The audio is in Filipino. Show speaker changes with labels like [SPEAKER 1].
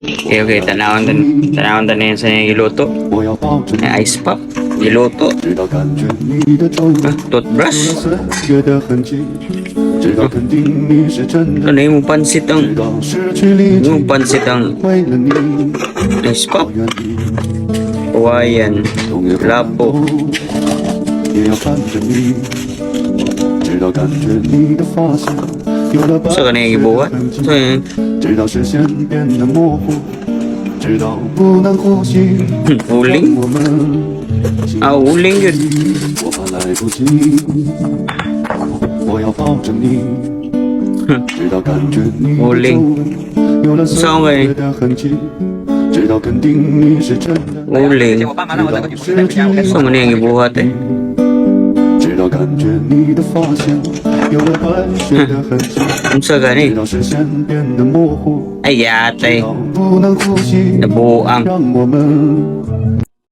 [SPEAKER 1] Okay, tanawon din yan sa iluto. May ice pop, iluto. Toothbrush. Ano yung pansit ang ice pop. Hawaiian, lapo. So kanina yung ibuhat. So yun. Uling? Uling yun. Uling. So ngayon. Uling. So muna yung ibuhat eh. Ang sa gani. Ay yatay. Nabuang.